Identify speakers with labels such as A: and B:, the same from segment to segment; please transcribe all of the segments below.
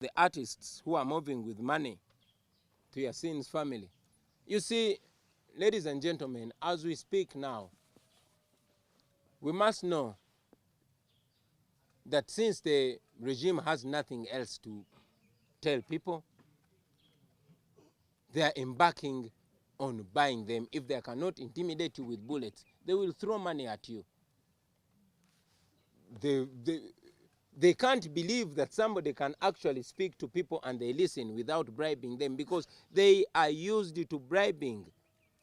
A: the artists who are moving with money to Yasin's family. You see, ladies and gentlemen, as we speak now, we must know that since the regime has nothing else to tell people, they are embarking on buying them. If they cannot intimidate you with bullets, they will throw money at you. They can't believe that somebody can actually speak to people and they listen without bribing them, because they are used to bribing.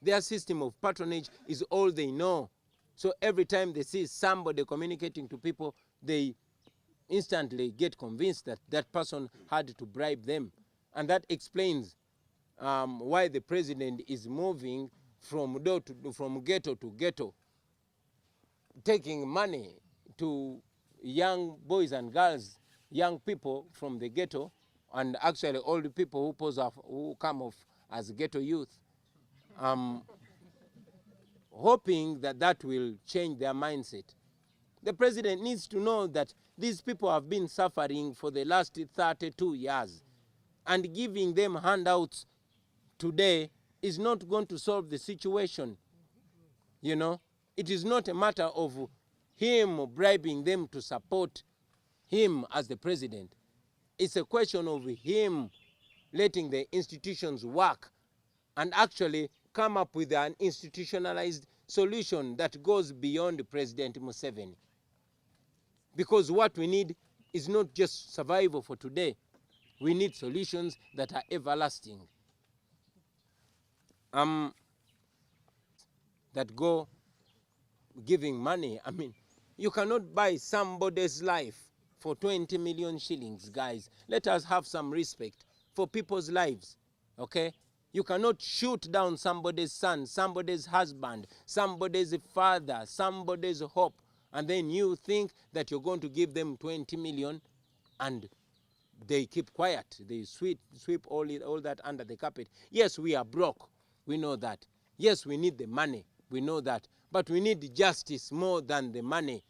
A: Their system of patronage is all they know. So every time they see somebody communicating to people, they instantly get convinced that that person had to bribe them. And that explains why the president is moving from ghetto to ghetto, taking money to young boys and girls, young people from the ghetto, and actually all the people who come off as ghetto youth, hoping that that will change their mindset. The president needs to know that these people have been suffering for the last 32 years, and giving them handouts today is not going to solve the situation. You know, it is not a matter of him bribing them to support him as the president. It's a question of him letting the institutions work and actually come up with an institutionalized solution that goes beyond President Museveni. Because what we need is not just survival for today. We need solutions that are everlasting. That go giving money. I mean, you cannot buy somebody's life for 20 million shillings, guys. Let us have some respect for people's lives, okay? You cannot shoot down somebody's son, somebody's husband, somebody's father, somebody's hope, and then you think that you're going to give them 20 million and they keep quiet. They sweep all that under the carpet. Yes, we are broke. We know that. Yes, we need the money. We know that. But we need justice more than the money,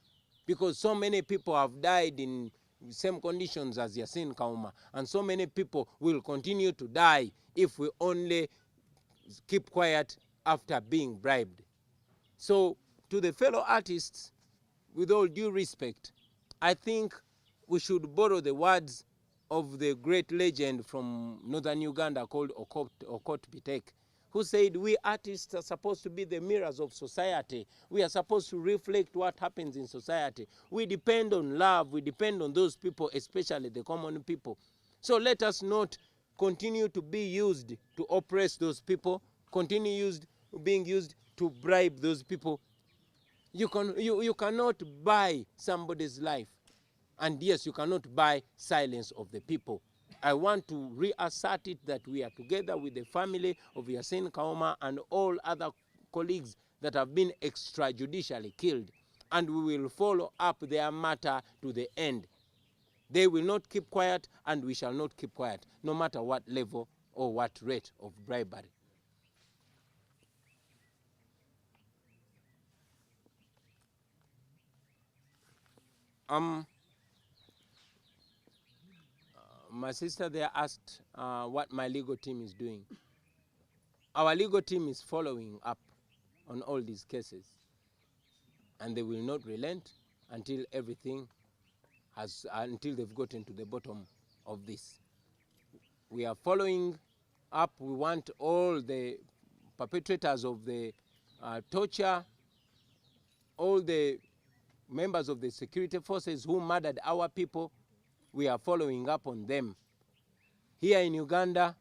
A: because so many people have died in the same conditions as Yasin Kauma, and so many people will continue to die if we only keep quiet after being bribed. So to the fellow artists, with all due respect, I think we should borrow the words of the great legend from northern Uganda called Okot Bitek, who said, we artists are supposed to be the mirrors of society. We are supposed to reflect what happens in society. We depend on love. We depend on those people, especially the common people. So let us not continue to be used to oppress those people, being used to bribe those people. You cannot buy somebody's life. And yes, you cannot buy silence of the people. I want to reassert it that we are together with the family of Yasin Kauma and all other colleagues that have been extrajudicially killed. And we will follow up their matter to the end. They will not keep quiet, and we shall not keep quiet, no matter what level or what rate of bribery. My sister there asked what my legal team is doing. Our legal team is following up on all these cases, and they will not relent until until they've gotten to the bottom of this. We are following up. We want all the perpetrators of the torture, all the members of the security forces who murdered our people. We are following up on them here in Uganda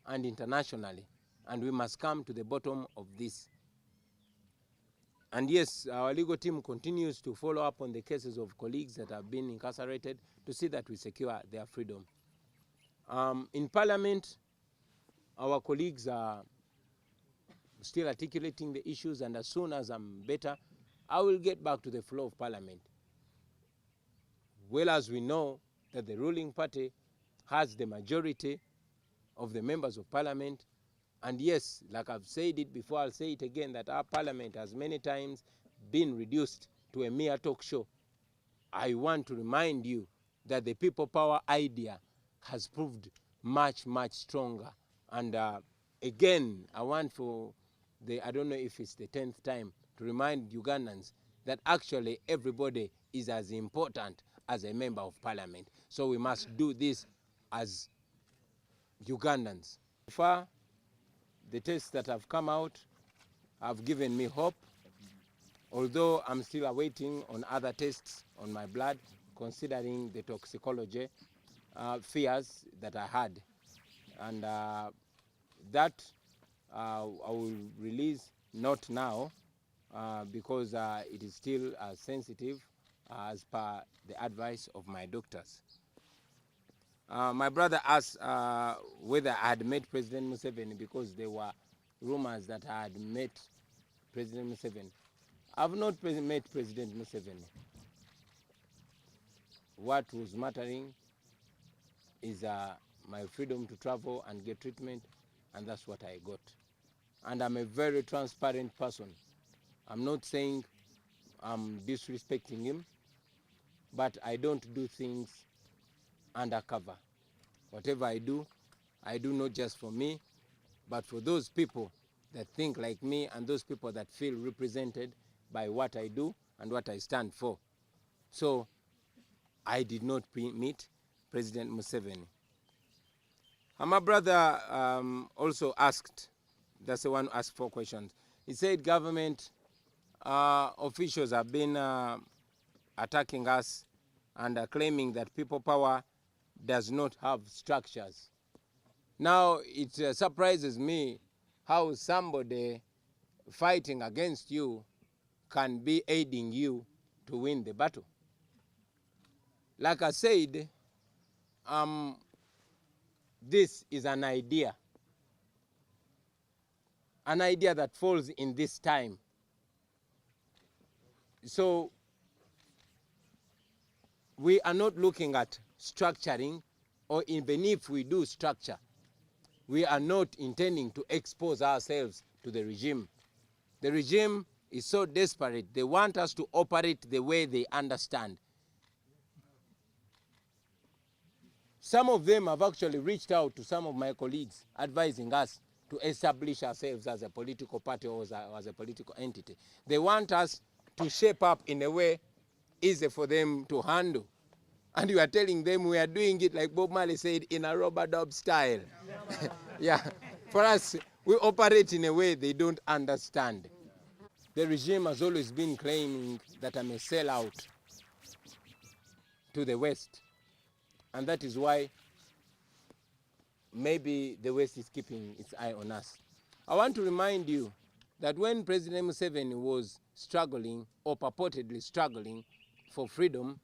A: and internationally, and we must come to the bottom of this. And yes, our legal team continues to follow up on the cases of colleagues that have been incarcerated to see that we secure their freedom. In Parliament, our colleagues are still articulating the issues, and as soon as I'm better, I will get back to the floor of Parliament. Well, as we know that the ruling party has the majority of the members of Parliament, and yes, like I've said it before, I'll say it again, that our Parliament has many times been reduced to a mere talk show. I want to remind you that the people power idea has proved much, much stronger. And again, I want for I don't know if it's the 10th time, to remind Ugandans that actually everybody is as important as a member of parliament. So we must do this as Ugandans. So far, the tests that have come out have given me hope, although I'm still awaiting on other tests on my blood, considering the toxicology fears that I had. And that I will release not now, because it is still sensitive as per the advice of my doctors. My brother asked whether I had met President Museveni, because there were rumors that I had met President Museveni. I've not met President Museveni. What was mattering is my freedom to travel and get treatment, and that's what I got. And I'm a very transparent person. I'm not saying I'm disrespecting him, but I don't do things undercover. Whatever I do not just for me, but for those people that think like me and those people that feel represented by what I do and what I stand for. So I did not meet President Museveni. And my brother also asked, that's the one who asked 4 questions. He said government officials have been attacking us and claiming that people power does not have structures. Now it surprises me how somebody fighting against you can be aiding you to win the battle. Like I said, this is an idea that falls in this time. So we are not looking at structuring, or even if we do structure, we are not intending to expose ourselves to the regime. The regime is so desperate, they want us to operate the way they understand. Some of them have actually reached out to some of my colleagues advising us to establish ourselves as a political party or as a political entity. They want us to shape up in a way easy for them to handle. And you are telling them we are doing it, like Bob Marley said, in a rubber-dub style. Yeah, for us, we operate in a way they don't understand. The regime has always been claiming that I'm a sellout to the West. And that is why maybe the West is keeping its eye on us. I want to remind you that when President Museveni was struggling, or purportedly struggling for freedom,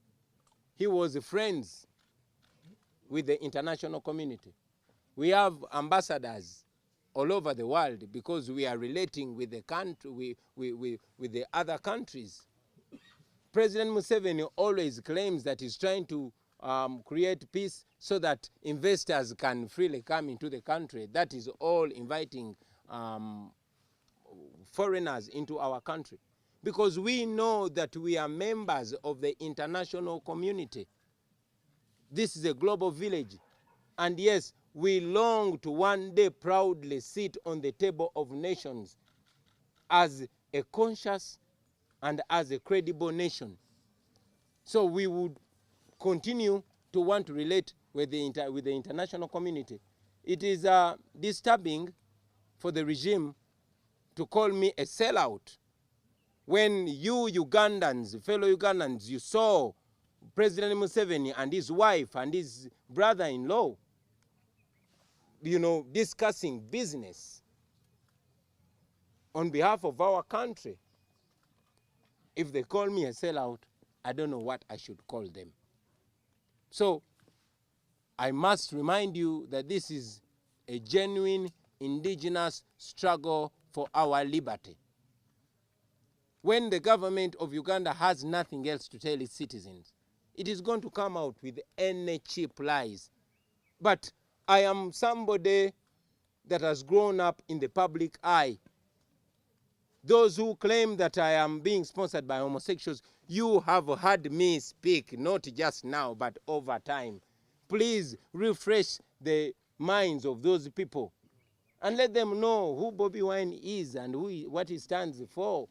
A: he was friends with the international community. We have ambassadors all over the world because we are relating with the country, with the other countries. President Museveni always claims that he's trying to create peace so that investors can freely come into the country. That is all inviting foreigners into our country. Because we know that we are members of the international community. This is a global village. And yes, we long to one day proudly sit on the table of nations as a conscious and as a credible nation. So we would continue to want to relate with the international community. It is disturbing for the regime to call me a sellout when you Ugandans, fellow Ugandans, you saw President Museveni and his wife and his brother-in-law, discussing business on behalf of our country. If they call me a sellout, I don't know what I should call them. So I must remind you that this is a genuine indigenous struggle for our liberty. When the government of Uganda has nothing else to tell its citizens, it is going to come out with any cheap lies. But I am somebody that has grown up in the public eye. Those who claim that I am being sponsored by homosexuals, you have heard me speak, not just now, but over time. please refresh the minds of those people and let them know who Bobi Wine is and what he stands for.